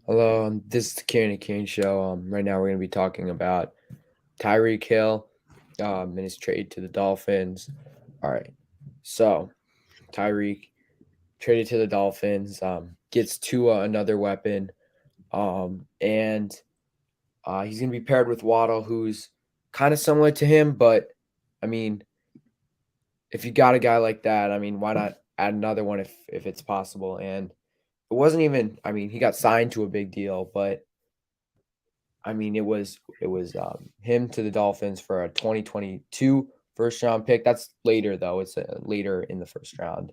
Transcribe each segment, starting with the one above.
Hello, this is the Kieran and Kane Show. Right now we're going to be talking about Tyreek Hill, and his trade to the Dolphins. All right, so Tyreek traded to the Dolphins, gets Tua another weapon, and he's going to be paired with Waddle, who's kind of similar to him, but I mean, if you got a guy like that, I mean, why not add another one if it's possible? And it wasn't even, I mean, he got signed to a big deal, but I mean, it was him to the Dolphins for a 2022 first round pick. That's later though. It's later in the first round.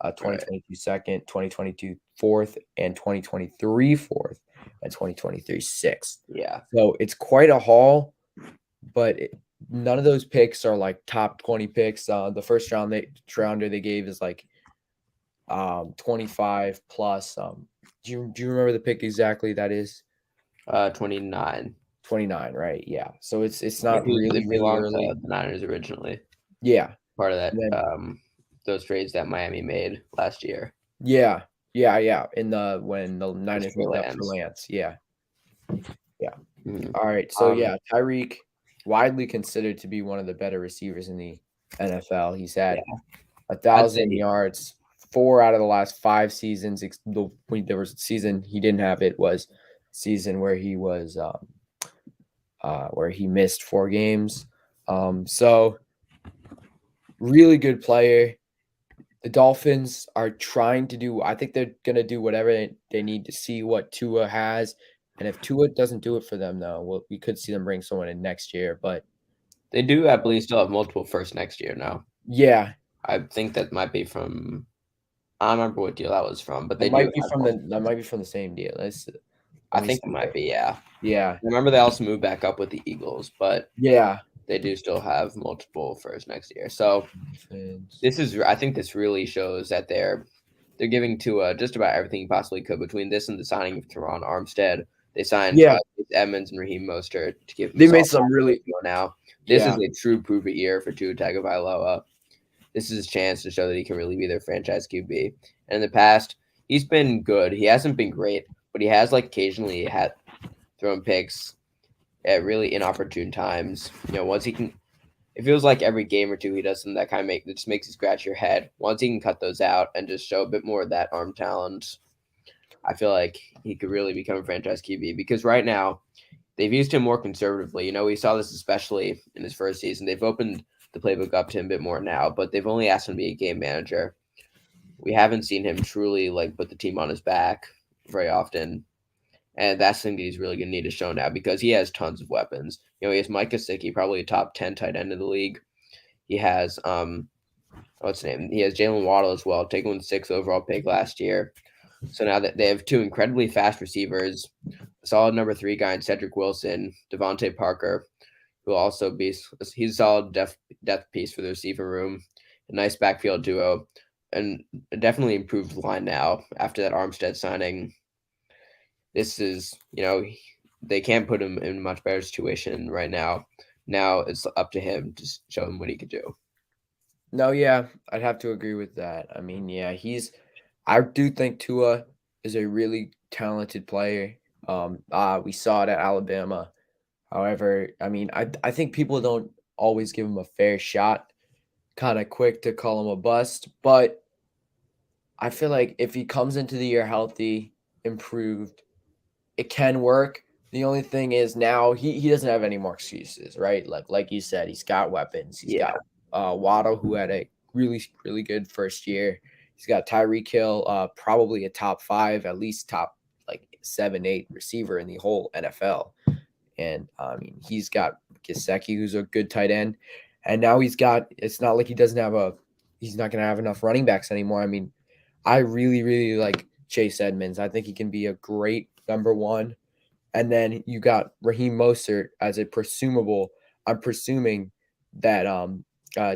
Right. 2022 second, 2022 fourth, and 2023 fourth, and 2023 sixth. Yeah. So it's quite a haul, but none of those picks are like top 20 picks. The first rounder they gave is like 25 plus. Do you remember the pick exactly? That is 29. 29, right? Yeah. So it's Yeah, not they really, really belonged to early. the Niners originally. Yeah. Part of And that, then those trades that Miami made last year. yeah. Yeah, yeah. In the when the Just Niners for moved up for Lance. Lance. Yeah. Yeah. Mhm. All right. So Um, yeah, Tyreek widely considered to be one of the better receivers in the NFL. He's yeah, had a I'd thousand say yards 4 out of the last 5 seasons. There was a season he didn't have it was season where he was where he missed 4 games. So really good player. The Dolphins are trying to do I think they're gonna do whatever they need to see what Tua has, and if Tua doesn't do it for them, though, we could see them bring someone in next year, but they do, I believe, still have multiple firsts next year now. yeah, I think that might be from, I don't remember what deal that was from, but it they do might be have from multiple. the same deal. I Let me think it see might here. be, yeah. Yeah, I remember they also moved back up with the Eagles, but yeah. they do still have multiple firsts next year. So Dolphins. I think this really shows that they're giving to just about everything you possibly could between this and the signing of Teron Armstead. They signed Yeah, Chase Edmonds and Raheem Mostert to give them a they made solid some really backfield now. This is yeah. a true prove it year for Tua Tagovailoa. This is his chance to show that he can really be their franchise QB. And in the past, he's been good. He hasn't been great, but he has like occasionally had thrown picks at really inopportune times. Once he can, it feels like every game or two he does something that just makes you scratch your head. Once he can cut those out and just show a bit more of that arm talent, I feel like he could really become a franchise QB because right now they've used him more conservatively. We saw this especially in his first season. They've opened the playbook up to him a bit more now, but they've only asked him to be a game manager. We haven't seen him truly like put the team on his back very often. And that's something that he's really going to need to show now because he has tons of weapons. He has Mike Gesicki, probably a top 10 tight end in the league. He has what's his name? He has Jalen Waddle as well, taking 6th overall pick last year. So now that they have two incredibly fast receivers, a solid number 3 guy in Cedric Wilson, Devontae Parker, who will also be he's a solid depth piece for the receiver room, a nice backfield duo, and a definitely improved line now after that Armstead signing. This is they can't put him in a much better situation right now. Now it's up to him to show him what he could do. No, yeah, I'd have to agree with that. I mean, yeah, I do think Tua is a really talented player. We saw it at Alabama. However, I mean, I think people don't always give him a fair shot. Kind of quick to call him a bust, but I feel like if he comes into the year healthy, improved, it can work. The only thing is now he doesn't have any more excuses, right? Like you said, he's got weapons. He's Yeah, got Waddle, who had a really really good first year. He's got Tyreek Hill, probably a top 5, at least top like 7 8 receiver in the whole NFL. And I mean, he's got Gesicki, who's a good tight end, and now he's got. It's not like he doesn't have a. He's not going to have enough running backs anymore. I mean, I really really like Chase Edmonds. I think he can be a great number one. And then you got Raheem Mostert as a presumable. I'm presuming that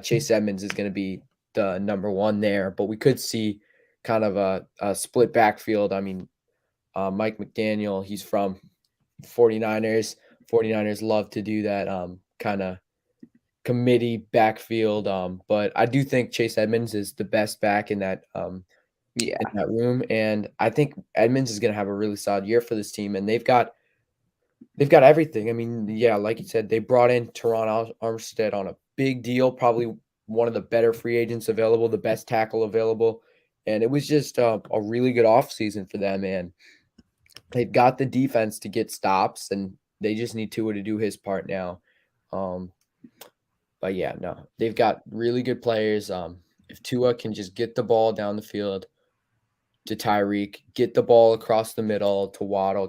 Chase Edmonds is going to be the number one there, but we could see kind of a split backfield. I mean, Mike McDaniel, he's from 49ers. 49ers love to do that kind of committee backfield. But I do think Chase Edmonds is the best back in that Yeah. in that room, and I think Edmonds is gonna have a really solid year for this team, and they've got everything. I mean, yeah, like you said, they brought in Teron Armstead on a big deal, probably one of the better free agents available, the best tackle available, and it was just a really good offseason for them, and they've got the defense to get stops, and they just need Tua to do his part now. Um, but yeah, no, they've got really good players. If Tua can just get the ball down the field to Tyreek, get the ball across the middle to Waddle,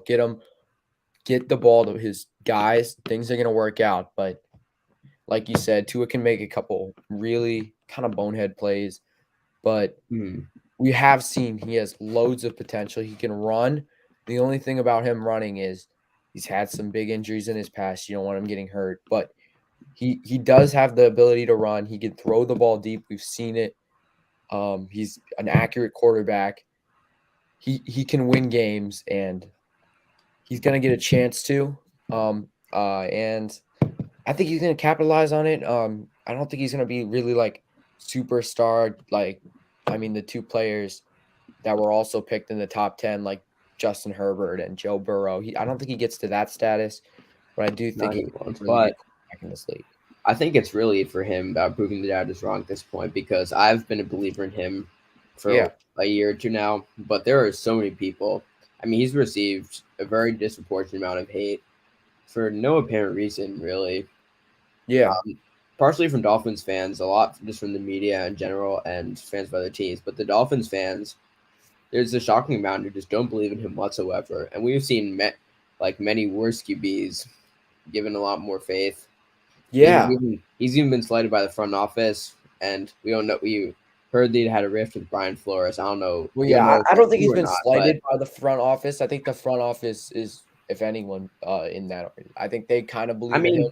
get the ball to his guys, things are gonna work out. But like you said, Tua can make a couple really kind of bonehead plays, but Hmm. we have seen he has loads of potential. He can run. The only thing about him running is he's had some big injuries in his past. You don't want him getting hurt, but he does have the ability to run. He can throw the ball deep. We've seen it. He's an accurate quarterback. He can win games, and he's gonna get a chance to. And I think he's gonna capitalize on it. I don't think he's gonna be really like superstar. Like, I mean, the two players that were also picked in the top 10, like Justin Herbert and Joe Burrow. I don't think he gets to that status, but I do No, think he he's won't. a really good But quarterback in this league. I think it's really for him about proving the doubt is wrong at this point because I've been a believer in him Yeah. for a year or two now. But there are so many people. I mean, he's received a very disproportionate amount of hate for no apparent reason, really. Yeah. Partially from Dolphins fans, a lot just from the media in general, and fans of other teams. But the Dolphins fans, there's a shocking amount who just don't believe in him whatsoever. And we've seen like many worse QBs given a lot more faith. Yeah. He's even been slighted by the front office, and we don't know. We heard they had a rift with Brian Flores. I don't know. Well, We don't yeah, know if I that's don't think true he's or been not, but slighted by the front office. I think the front office is, if anyone, in that. I think they kind of I believe in him. mean,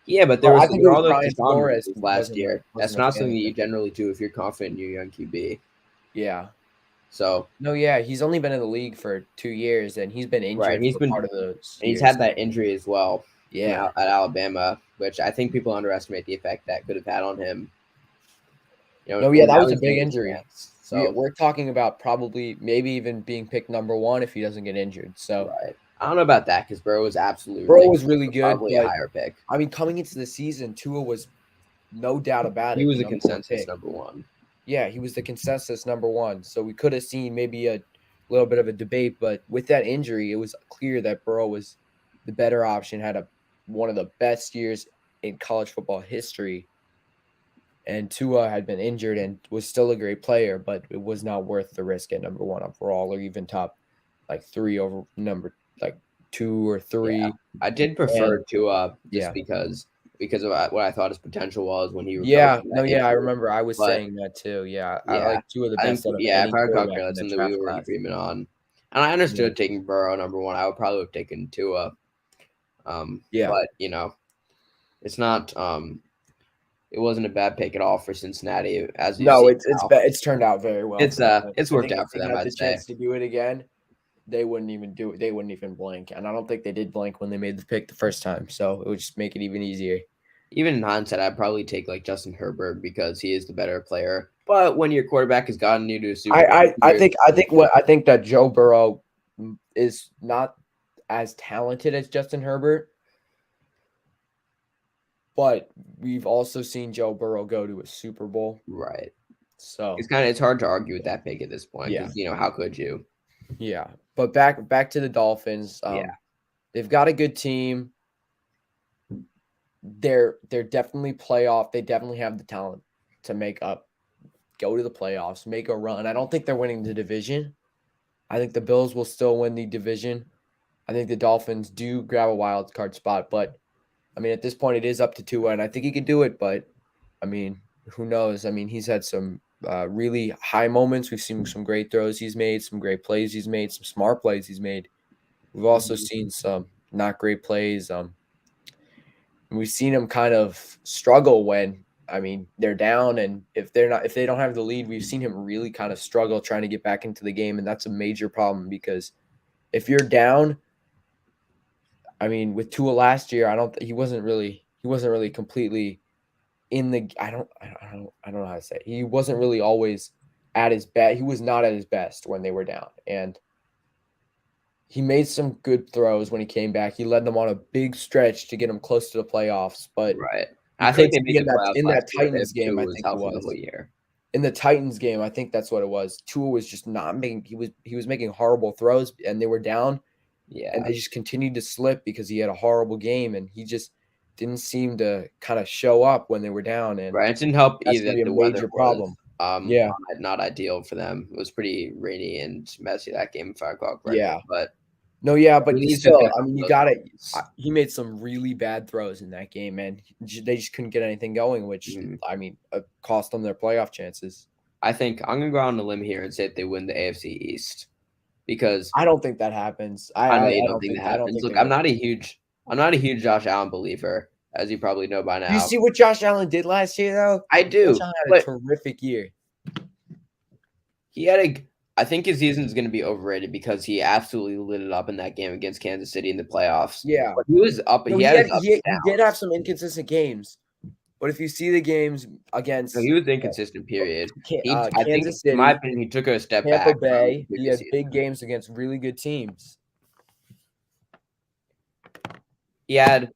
yeah, but But I think there it are was all those Brian Deshaun Flores rumors who last year. That's wasn't a not fan something of that you him. generally do if you're confident in your young QB. Yeah. So No, yeah, he's only been in the league for 2 years, and he's been right, injured for part of those he's years. had that injury as well from Yeah. at Alabama, which I think people underestimate the effect that could have had on him. No, yeah, When that that was a was big during his injury. chance. So We're talking about probably maybe even being picked number 1 if he doesn't get injured. So, right, I don't know about that because Burrow was absolutely Burrow was ridiculous, really but good, probably a but higher pick. I mean, coming into the season, Tua was no doubt about He it, was the a number 1 consensus pick. number one. Yeah, he was the consensus number 1. So we could have seen maybe a little bit of a debate, but with that injury, it was clear that Burrow was the better option, had one of the best years in college football history. And Tua had been injured and was still a great player, but it was not worth the risk at number 1 overall, or even top like 3 over number like 2 or Yeah, 3. I did And prefer Tua just yeah. because of what I thought his potential was when he recovered Yeah, from no, that yeah, I injury. remember I was But saying that too. Yeah, I yeah, like Tua the I think best out of if any I recall quarterback correctly, in that's the something we draft were in class. agreement on. And I Yeah. understood taking Burrow number one. I would probably have taken Tua. Yeah. But it's not. It wasn't a bad pick at all for Cincinnati, as you've No, seen it's now. it's turned out very well for them. It's I worked think if out for they them, had the I'd say. chance to do it again, they wouldn't even do it. They wouldn't even blink. And I don't think they did blink when they made the pick the first time. So it would just make it even easier. Even in hindsight, I'd probably take like Justin Herbert because he is the better player. But when your quarterback has gotten you to a Super Bowl, I think that Joe Burrow is not as talented as Justin Herbert, but we've also seen Joe Burrow go to a Super Bowl. right? So It's hard to argue with that pick at this point yeah, because how could you? yeah. But back to the Dolphins. Yeah, They've got a good team. They're definitely playoff. They definitely have the talent to go to the playoffs, make a run. I don't think they're winning the division. I think the Bills will still win the division. I think the Dolphins do grab a wild card spot, but I mean, at this point, it is up to Tua, and I think he could do it. But I mean, who knows? I mean, he's had some really high moments. We've seen some great throws he's made, some great plays he's made, some smart plays he's made. We've also Mhm. seen some not great plays. And we've seen him kind of struggle when, I mean, they're down, and if they don't have the lead, we've seen him really kind of struggle trying to get back into the game, and that's a major problem because if you're down, I mean, with Tua last year, he wasn't really completely in the I don't know how to say it. He wasn't really always at his best. He was not at his best when they were down, and he made some good throws when he came back. He led them on a big stretch to get them close to the playoffs, but Right. you I could think they see made the playoffs in last that year if Titans game, Tua I was think it healthy the whole was. year. In the Titans game, I think that's what it was. Tua was just not making he was making horrible throws and they were down and Yeah. they just continued to slip because he had a horrible game and he just didn't seem to kind of show up when they were down and Right. It didn't help that's either gonna be that a the weather major was problem. Yeah. not ideal for them. It was pretty rainy and messy that game, if I recall correctly. Yeah. But No, yeah, he but needs to still, pick I up mean, you those got it. points. He made some really bad throws in that game, man. They just couldn't get anything going, which Mhm. I mean, cost them their playoff chances. I think I'm gonna go out on a limb here and say that they win the AFC East because I don't think that happens. I know you don't think that I don't happens. think Look, they win. I'm not a huge Josh Allen believer, as you probably know by Do you now. see what Josh Allen did last year, though? I Josh do, Allen had a but terrific year. he had a. I think his season is going to be overrated because he absolutely lit it up in that game against Kansas City in the playoffs. Yeah. But he was up. No, He had his ups and he did have downs. some inconsistent games, but if you see the games No, against he was inconsistent. Period. I think, Kansas in my City, opinion, he took a step Tampa back from Bay, the he previous has big season. games against really good teams. He had.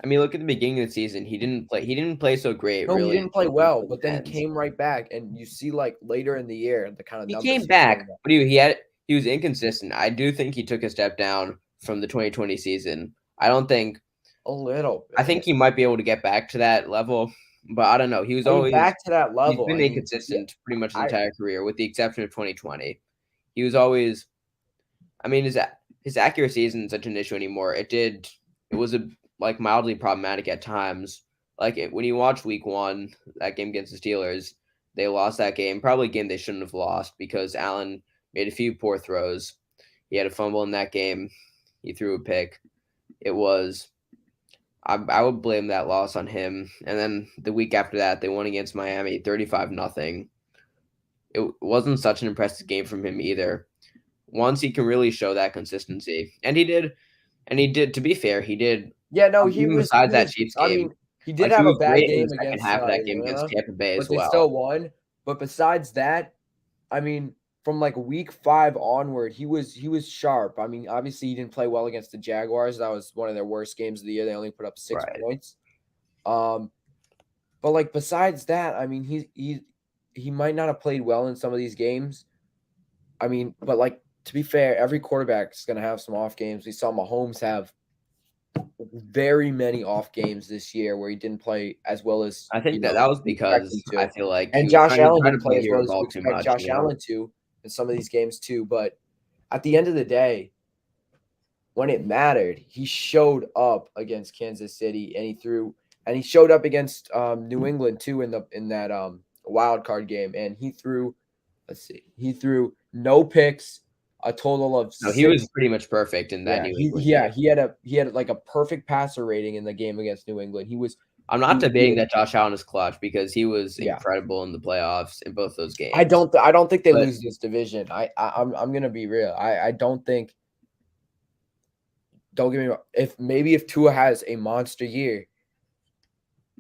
I mean, look at the beginning of the season. He didn't play. He didn't play so great. No, he Really, didn't play until well, the but then he end. came right back, and you see like later in the year the kind of He numbers came he was back, putting up. but he was inconsistent. I do think he took a step down from the 2020 season. I don't think A little I think bit. he might be able to get back to that level, but I don't know. I mean, back to that He's level. been I mean, yeah, inconsistent pretty much his I entire career, with the exception of 2020. He was always. I mean, his accuracy isn't such an issue anymore. It was a like mildly problematic at times. When you watch Week 1, that game against the Steelers, they lost that game. Probably a game they shouldn't have lost because Allen made a few poor throws. He had a fumble in that game. He threw a pick. It was I would blame that loss on him. And then the week after that, they won against Miami, 35-0. It wasn't such an impressive game from him either. Once he can really show that consistency, and he did. And he did. To be fair, he did. yeah, no, Even besides that Chiefs I game, mean, he did he have a was bad great in the game second against half of that game against Atlanta, Tampa Bay but as they well. still won. But besides that, I mean, from like week 5 onward, he was sharp. I mean, obviously he didn't play well against the Jaguars. That was one of their worst games of the year. They only put up 6 Right. points. But like besides that, I mean, he might not have played well in some of these games. I mean, but like to be fair, every quarterback is going to have some off games. We saw Mahomes have very many off games this year where he didn't play as well as I think that was we expect him because I to. feel like And Josh he Allen tried to didn't play play as well hero as we ball too expect much. Josh Allen to in some of these games too. But at the end of the day, when it mattered, he showed up against Kansas City and he showed up against New England too in that wild card game. And he threw no picks, a total of No, he was 6. pretty much perfect in that Yeah, New England game. he had like a perfect passer rating in the game against New England. I'm not he debating was that Josh Allen is clutch because he was yeah. incredible in the playoffs in both those games. I don't think they But lose this division. I'm gonna be real. I don't think. Don't get me wrong. If Tua has a monster year,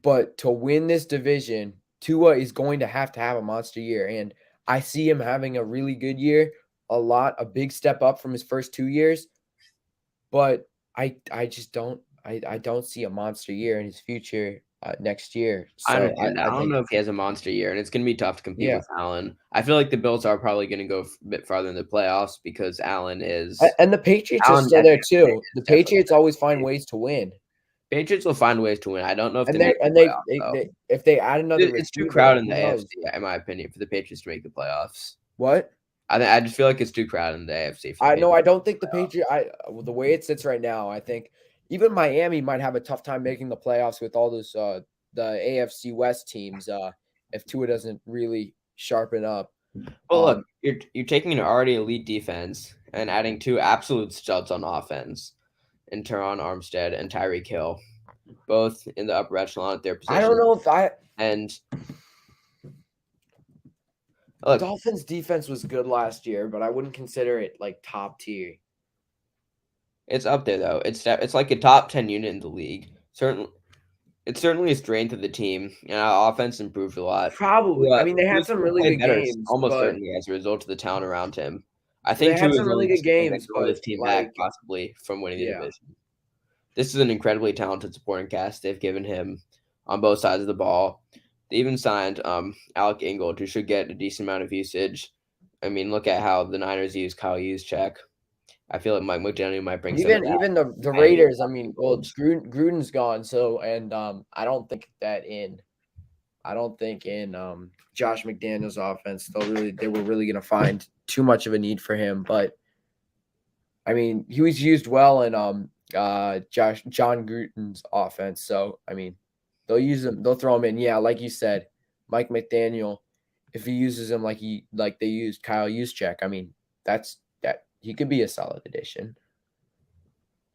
but to win this division, Tua is going to have a monster year, and I see him having a really good year, a big step up from his first 2 years. But I just don't I don't see a monster year in his future next year. I So understand that. I I don't think know if he has a monster year, and it's going to be tough to compete yeah. with Allen. I feel like the Bills are probably going to go a bit farther in the playoffs because Allen And the Patriots are Allen still at the there end of the day too. The is definitely Patriots always find ways to win. Patriots will find ways to win. I don't know if they And make the playoffs though. they if they add another It's too receiver, crowded in who the knows? AFC, in my opinion, for the Patriots to make the playoffs. What? I just feel like it's too crowded in the AFC for the I Patriots. no, I don't think the Patriots. The way it sits right now, I think even Miami might have a tough time making the playoffs with all those the AFC West teams. If Tua doesn't really sharpen up. Well, look, you're taking an already elite defense and adding 2 absolute studs on offense in Teron Armstead and Tyreek Hill, both in the upper echelon at their position. I don't know if And the Dolphins defense was good last year, but I wouldn't consider it like top tier. It's up there though. It's like a top 10 unit in the league. Certainly, It's certainly a strength of the team, and our offense improved a lot. Probably. I mean, they had Tua's some gonna really play good better, games, almost but certainly as a result of the talent around him. I they think had Tua some is really only good just the thing that games, can hold but this team back, like, possibly from winning the yeah. division. This is an incredibly talented supporting cast they've given him on both sides of the ball. They even signed Alec Ingold, who should get a decent amount of usage. I mean, look at how the Niners use Kyle Juszczyk. I feel like Mike McDaniel might bring some of that Even the by adding Raiders, I Alec mean, well, Ingold. Gruden's gone, so and I don't think in Josh McDaniel's offense they were really gonna find too much of a need for him. But I mean, he was used well in John Gruden's offense. So I mean, they'll throw him in. Yeah, like you said, Mike McDaniel, if he uses him like they used Kyle Juszczyk, I mean, that he could be a solid addition.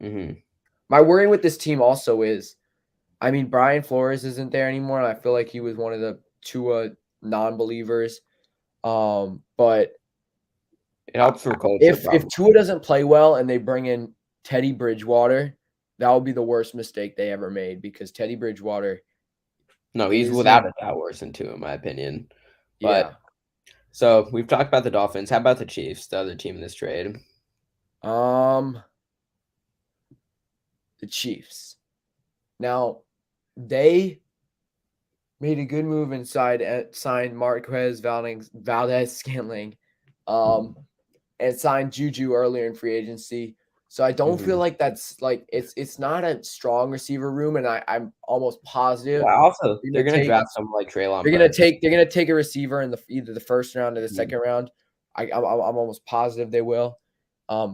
Mm-hmm. My worry with this team also is, I mean, Brian Flores isn't there anymore, and I feel like he was one of the Tua non-believers. But It helps for culture, if probably. Tua doesn't play well and they bring in Teddy Bridgewater, that will be the worst mistake they ever made because Teddy Bridgewater No, he's without isn't. a doubt worse than Tua, in my opinion. But Yeah. so we've talked about the Dolphins. How about the Chiefs, the other team in this trade? Um, the Chiefs. Now, they made a good move inside and signed Marquez Valdez Scantling, and signed Juju earlier in free agency. So I don't feel Mm-hmm. like that's like it's not a strong receiver room, and I'm almost positive Yeah, also, they're they're gonna going to take draft someone like Treylon Burks. they're gonna take a receiver in either the first round or the Mhm. second round. I'm almost positive they will,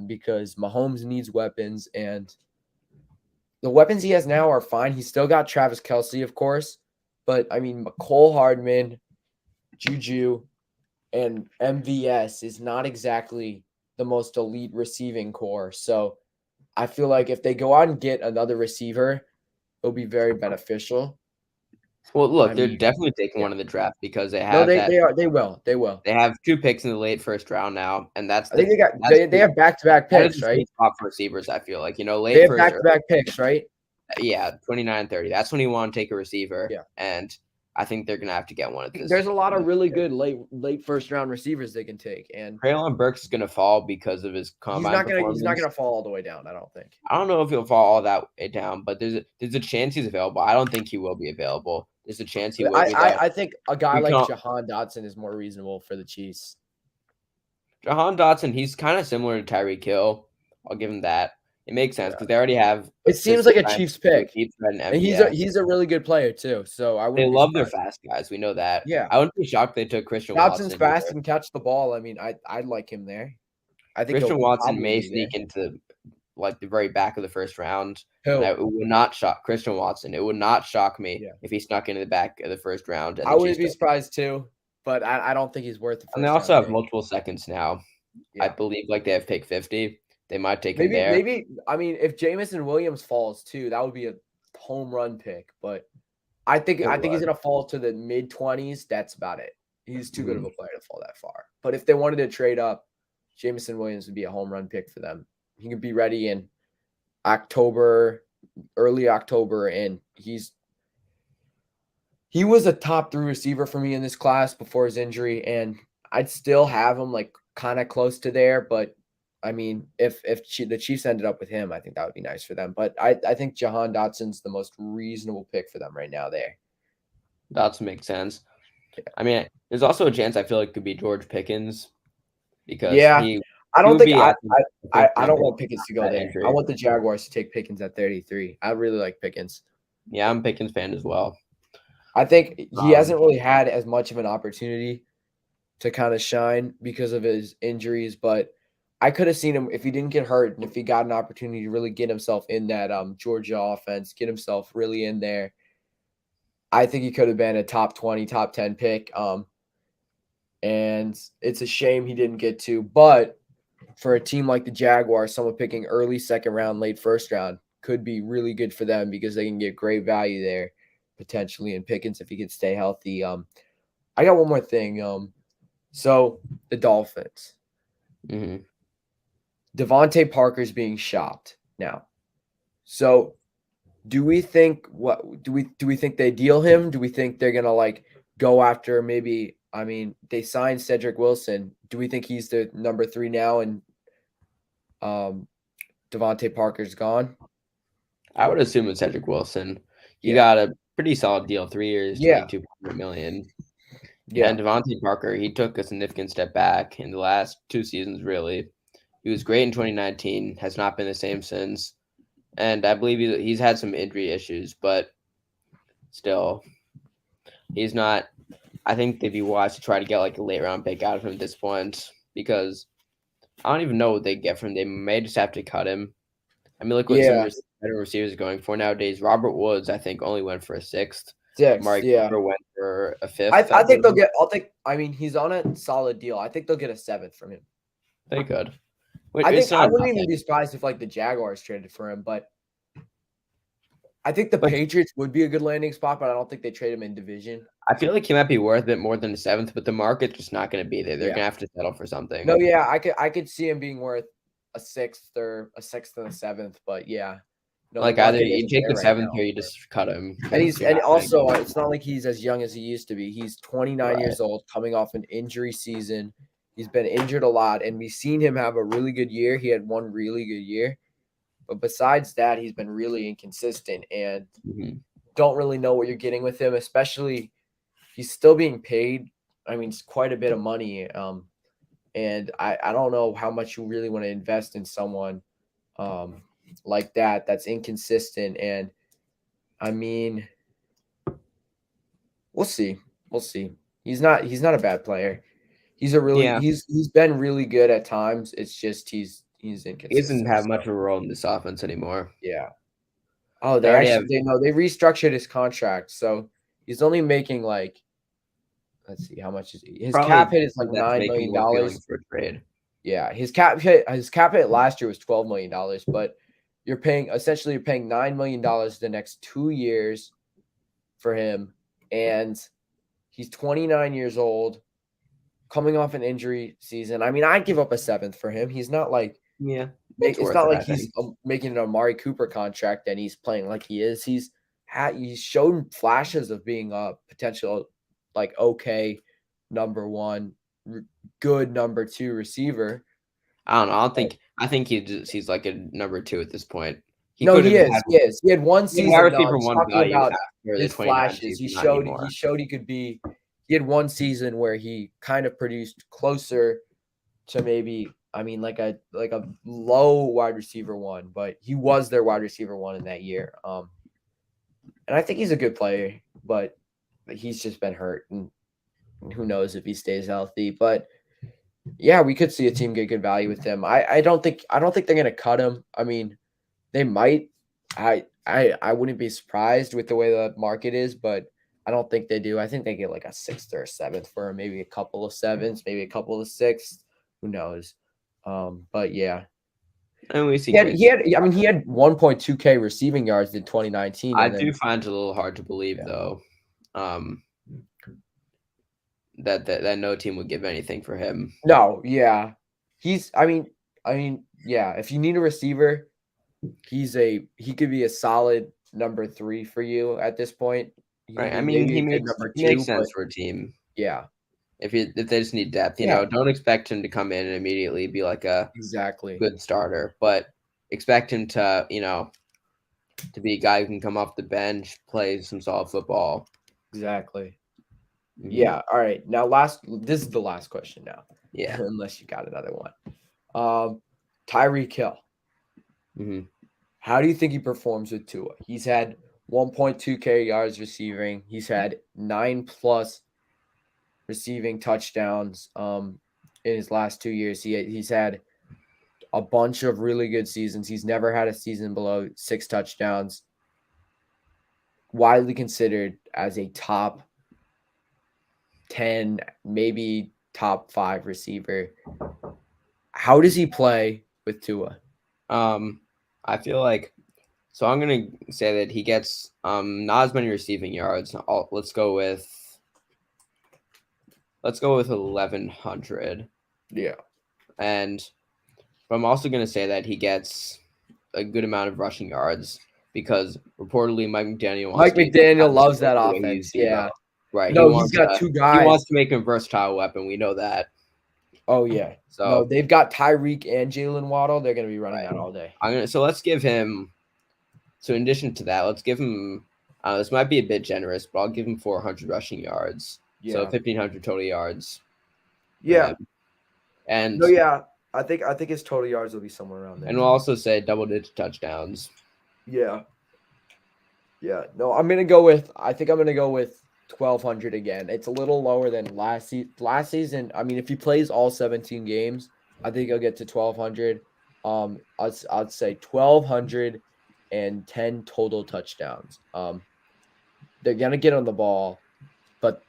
because Mahomes needs weapons, and the weapons he has now are fine. He's still got Travis Kelce, of course, but I mean McCole Hardman, Juju, and MVS is not exactly the most elite receiving core. So I feel like if they go out and get another receiver, it'll be very beneficial. Well, I look, they're mean, definitely taking yeah. one in the draft because they No, have that. they will. They will. They have 2 picks in the late first round now, and I think they have back-to-back that is picks, the right? sweet spot for receivers, I feel like. They Late have first, back-to-back picks, right? yeah, 29, 30. That's when you want to take a receiver, Yeah. and I think they're going to have to get one at this. There's a lot of really good late first round receivers they can take, and Traylon Burks is going to fall because of his combine he's not performance. gonna fall all the way down, I don't think. I don't know if he'll fall all that way down, but there's a chance he's available. I don't think he will be available. There's a chance he will be though. I think a guy We like can't. Jahan Dotson is more reasonable for the Chiefs. Jahan Dotson, he's kind of similar to Tyreek Hill. I'll give him that. It makes sense Yeah. because they already have It seems this like a giant Chiefs pick, deep threat in and MVS. he's a really good player too. So I They wouldn't be love their surprised. fast guys. We know that. Yeah, I wouldn't be shocked if they took Christian Dotson's Watson fast either. and catch the ball. I mean, I'd like him there. I think Christian he'll Watson probably may be there. sneak into like the very back of the first round, and Who? it would not shock Christian Watson. It would not shock me Yeah, if he snuck into the back of the first round and I the wouldn't Chiefs be took. surprised too, but I don't think he's worth the And they first also round have pick. multiple seconds now. I Yeah, believe like they have pick 50. They might take him there. maybe. I mean, if Jamison Williams falls too, that would be a home run pick. But It I think he's would. gonna fall to the mid-20s. That's about it. He's too good of Mhm. a player to fall that far. But if they wanted to trade up, Jamison Williams would be a home run pick for them. He could be ready in October, early October, and he was a top 3 receiver for me in this class before his injury, and I'd still have him like kind of close to there. But I mean, if the Chiefs ended up with him, I think that would be nice for them. But I think Jahan Dotson's the most reasonable pick for them right now. There, That makes sense. I mean, there's also a chance I feel like it could be George Pickens because yeah. I he don't would think be I think the first I round don't pick want Pickens to go that there. I injury. want the Jaguars to take Pickens at 33. I really like Pickens. Yeah, I'm a Pickens fan as well. I think he Um, hasn't really had as much of an opportunity to kind of shine because of his injuries, but I could have seen him if he didn't get hurt and if he got an opportunity to really get himself in that Georgia offense, get himself really in there. I think he could have been a top 20, top 10 pick. And it's a shame he didn't get to, but for a team like the Jaguars, someone picking early second round, late first round could be really good for them because they can get great value there potentially in Pickens if he could stay healthy. I got one more thing. So the Dolphins. mhm. Devontae Parker's being shopped now. So Do we think do we think they deal him? Do we think they're gonna like go after maybe? I mean, they signed Cedric Wilson. Do we think he's the number 3 now and um Devontae Parker's gone? I would assume it's Cedric Wilson. He Yeah. got a pretty solid deal, 3 years, Yeah. 22 million. Yeah. And Devontae Parker, he took a significant step back in the last 2 seasons. Really, he was great in 2019. Has not been the same since. And I believe he's had some injury issues, but still, he's not. I think they'd be wise to try to get like a late round pick out of him at this point because I don't even know what they get from him. They may just have to cut him. I mean, look what some Yeah. better receivers are going for nowadays. Robert Woods, I think, only went for a sixth. 6th, Mark yeah. Cooper went for a I fifth, I I think they'll believe. get I mean, he's on a solid deal. I think they'll get a 7th from him. They could. I It's think I not wouldn't even nothing. be surprised if like the Jaguars traded for him, but I think the But Patriots would be a good landing spot, but I don't think they trade him in division. I feel like he might be worth a bit more than a seventh, but the market's just not going to be there. They're Yeah. going to have to settle for No, something. yeah, I could see him being worth a 6th or a 6th and a 7th, but yeah. No, the Like either market you isn't take there the right seventh now. or you just cut him. And Because you're and not going also to it's not like he's as young as he used to be. He's 29 right. years old, coming off an injury season. He's been injured a lot, and we've seen him have a really good year. He had one really good year, but besides that, he's been really inconsistent and Mhm. don't really know what you're getting with him. Especially, he's still being paid. I mean, it's quite a bit of money. And I don't know how much you really want to invest in someone um, like that that's inconsistent. And I mean, we'll see. We'll see. He's not a bad player. Yeah, He's been really good at times. It's just he's he doesn't inconsistent. have So much of a role in this offense anymore. yeah. Oh, They already have. they restructured his contract. So he's only making like, let's see, how much is his cap Probably hit is like that's $9 making million more appealing dollars. for a trade. Yeah, his cap hit last year was $12 million, but you're paying $9 million the next 2 years for him, and he's 29 years old, coming off an injury season. I mean, I'd give up a 7th for him. He's not like Yeah, it's it's worth not it, like I think. he's making an Amari Cooper contract and he's playing like he is. He's shown flashes of being a potential like okay number one, good number 2 receiver. I don't know. I think he's like a number two at this point. He No, could he have is. had He is. He had one he had wide season. No, receiver I'm just one talking value about after the his 29 flashes. season, not anymore. He could be. He had one season where he kind of produced closer to maybe. I mean, like a low wide receiver one, but he was their wide receiver one in that year. And I think he's a good player, but he's just been hurt, and who knows if he stays healthy. But yeah, we could see a team get good value with him. I don't think they're gonna cut him. I mean, they might. I wouldn't be surprised with the way the market is, but I don't think they do. I think they get like a 6th or a 7th for him, maybe a couple of 7s, maybe a couple of 6ths. Who knows? But yeah, And we see he had great. he had. I mean, he had 1.2K receiving yards in 2019, I and do then find it a little hard to believe yeah, though, um, that no team would give anything for him. no, yeah, he's. I mean, yeah. If you need a receiver, he could be a solid number 3 for you at this point. He could Right. I be mean, maybe a good number he makes 2, but sense for a team yeah, if they just need depth. yeah, Don't expect him to come in and immediately be like a exactly. good starter, but expect him to to be a guy who can come off the bench, play some solid football. Exactly. Mhm. Yeah. All right. Now, this is the last question now, Yeah. unless you got another one. Tyreek Hill. hmm How do you think he performs with Tua? He's had 1.2K yards receiving. He's had 9 plus receiving touchdowns in his last 2 years. He's had a bunch of really good seasons. He's never had a season below 6 touchdowns. Widely considered as a top 10, maybe top 5 receiver. How does he play with Tua? I feel like so I'm gonna say that he gets not as many receiving yards. Let's go with 1100, Yeah. and but I'm also gonna say that he gets a good amount of rushing yards because reportedly Mike McDaniel Mike McDaniel loves that offense. Yeah. Right. No, he's got two He wants guys. to make him a versatile weapon. We know that. Oh yeah. No, So they've got Tyreek and Jalen Waddle. They're going to be running that all day. so let's give him. So in addition to that, let's give him. This might be a bit generous, but I'll give him 400 rushing yards. Yeah. So 1,500 total yards. Yeah. And no, yeah. I think his total yards will be somewhere around there. And we'll also say double-digit touchdowns. Yeah. Yeah. No, I think I'm going to go with 1,200 again. It's a little lower than last season. I mean, if he plays all 17 games, I think he'll get to 1,200. I'd say 1,210 total touchdowns. They're going to get on the ball, but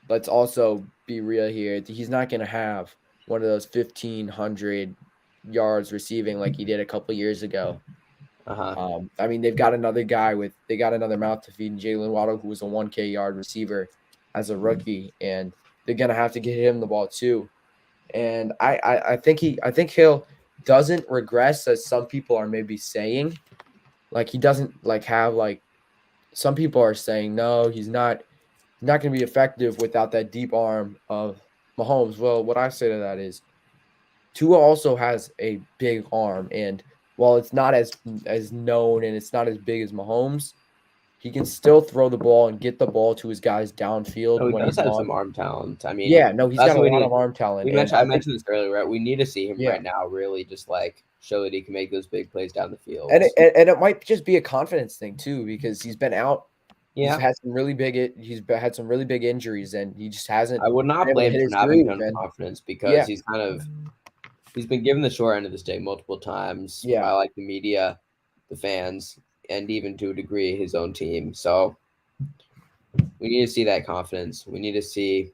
let's also be real here. He's not going to have one of those 1,500 yards receiving like he did a couple years ago. I mean, they've got another mouth to feed, Jalen Waddle, who was a 1K yard receiver as a rookie, and they're gonna have to get him the ball too. And I think Hill doesn't regress as some people are maybe saying. Like he doesn't have some people are saying no, he's not gonna be effective without that deep arm of Mahomes. Well, what I say to that is Tua also has a big arm, and while it's not as known and it's not as big as Mahomes, he can still throw the ball and get the ball to his guys downfield. He does have some arm talent. I mean, yeah, no, he's got a lot of arm talent. I mentioned this earlier, right? We need to see him right now really just show that he can make those big plays down the field. And it might just be a confidence thing too, because he's been out. Yeah. He's had some really big injuries, and he just hasn't. I would not blame him for not having done confidence because he's been given the short end of the stick multiple times by the media, the fans, and even to a degree his own team. So we need to see that confidence. We need to see.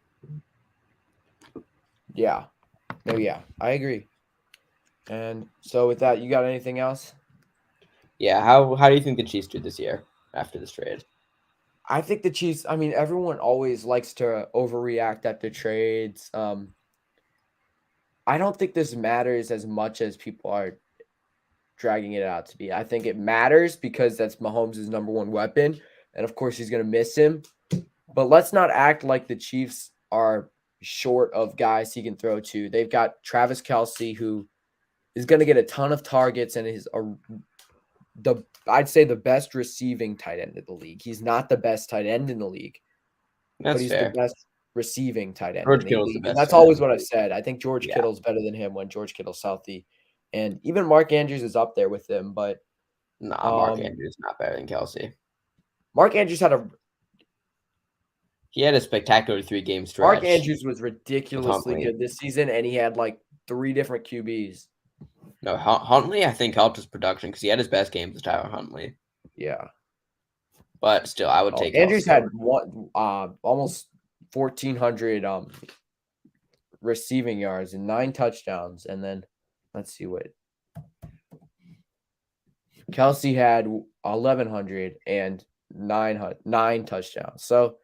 Yeah. No, yeah, I agree. And so with that, you got anything else? Yeah. How do you think the Chiefs do this year after this trade? I think the Chiefs, I mean, everyone always likes to overreact after trades. I don't think this matters as much as people are dragging it out to be. I think it matters because that's Mahomes' number one weapon. And of course, he's going to miss him. But let's not act like the Chiefs are short of guys he can throw to. They've got Travis Kelce, who is going to get a ton of targets and is I'd say the best receiving tight end in the league. He's not the best tight end in the league, but he's the best receiving tight end. George Kittle's the best. And that's always what I've said. I think George Kittle's better than him when George Kittle's healthy. And even Mark Andrews is up there with him, but Mark Andrews is not better than Kelce. Mark Andrews had a spectacular 3-game stretch. Mark Andrews was ridiculously good this season, and he had 3 different QBs. No, Huntley, I think, helped his production because he had his best games with Tyler Huntley. Yeah. But still, I would take Andrews had almost 1,400 receiving yards and 9 touchdowns. And then let's see what Kelce had 1,100 and 9 touchdowns. So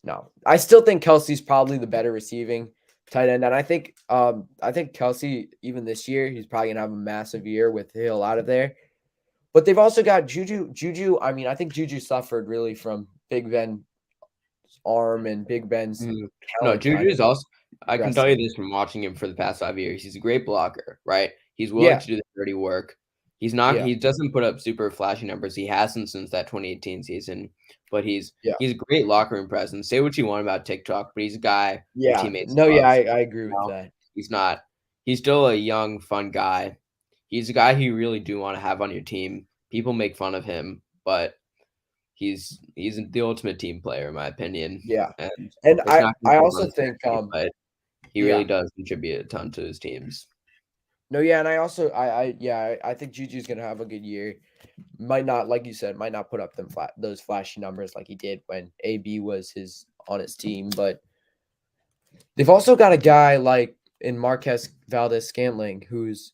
no, I still think Kelce's probably the better receiving tight end. And I think Kelce, even this year, he's probably gonna have a massive year with Hill out of there. But they've also got Juju. I mean, I think Juju suffered really from Big Ben's arm and Big Ben's talent. No, Juju's also. I can tell you this from watching him for the past 5 years. He's a great blocker, right? He's willing to do the dirty work. He's not. He doesn't put up super flashy numbers. He hasn't since that 2018 season. But he's a great locker room presence. Say what you want about TikTok, but he's a guy. Yeah. Teammates no. Yeah. I agree with that. He's not. He's still a young, fun guy. He's a guy who you really do want to have on your team. People make fun of him, but he's the ultimate team player, in my opinion. Yeah. And I also think but he really does contribute a ton to his teams. No, yeah, and I also I think Juju's gonna have a good year. Might not, like you said, might not put up those flashy numbers like he did when AB was on his team, but they've also got a guy like in Marquez Valdez-Scantling who's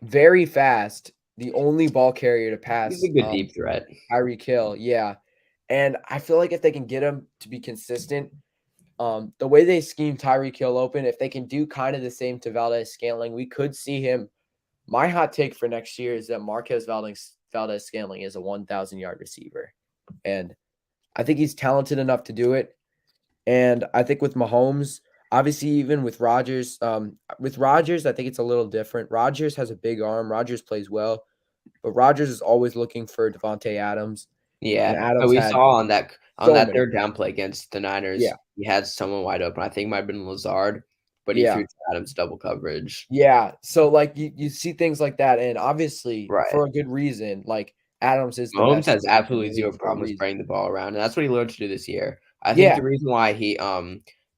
very fast, the only ball carrier to pass. He's a good deep threat. Tyreek Hill, yeah. And I feel like if they can get him to be consistent, the way they scheme Tyreek Hill open, if they can do kind of the same to Valdez-Scantling, we could see him. My hot take for next year is that Marquez Valdez-Scantling is a 1,000-yard receiver, and I think he's talented enough to do it. And I think with Mahomes, obviously, even with Rodgers, I think it's a little different. Rodgers has a big arm. Rodgers plays well, but Rodgers is always looking for Devontae Adams, and Yeah, but Adams we had saw on so that many. third down play against the Niners, Yeah, he had someone wide open. I think it might have been Lazard, but he threw yeah, to Adams double coverage. yeah. So like you see things like that, and obviously Right. for a good reason. Like Adams is the Mahomes best has receiver in the absolutely zero league for a problem reason. spraying the ball around, and that's what he learned to do this year. I think Yeah, the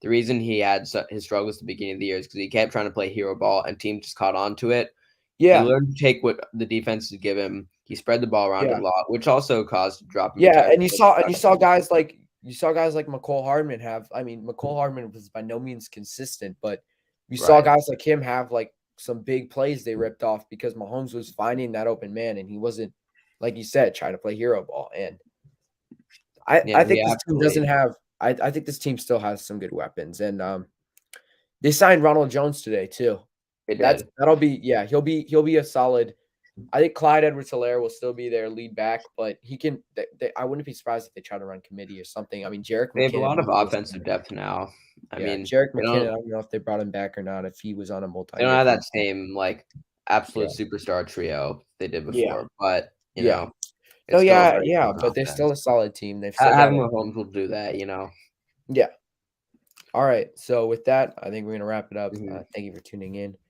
reason he had his struggles at the beginning of the year is because he kept trying to play hero ball, and teams just caught on to it. He yeah, learned to take what the defenses give him. He spread the ball around a yeah. lot, which also caused dropping Yeah, entire. and you saw guys like McCole Hardman have. I mean, McCole Hardman was by no means consistent, but you saw Right. guys like him have like some big plays they ripped off because Mahomes was finding that open man and he wasn't, like you said, trying to play hero ball. And I Yeah, I he think this team doesn't absolutely have. I think this team still has some good weapons, and they signed Ronald Jones today too. they did. That'll be yeah. He'll be a solid. I think Clyde Edwards-Helaire will still be their lead back, but he can. I wouldn't be surprised if they try to run committee or something. I mean, Jerick They have a McKinnon lot of maybe is offensive depth now. I yeah, mean, Jerick McKinnon. I don't know if they brought him back or not. If he was on a they don't multi-year have that contract. same like Yeah, absolute superstar trio they did yeah, before, but yeah. No, it's still a yeah, very yeah. solid But they're still offense. a solid team. They've still got Having a Mahomes will do that. yeah. All right. So with that, I think we're gonna wrap it up. Mhm. Thank you for tuning in.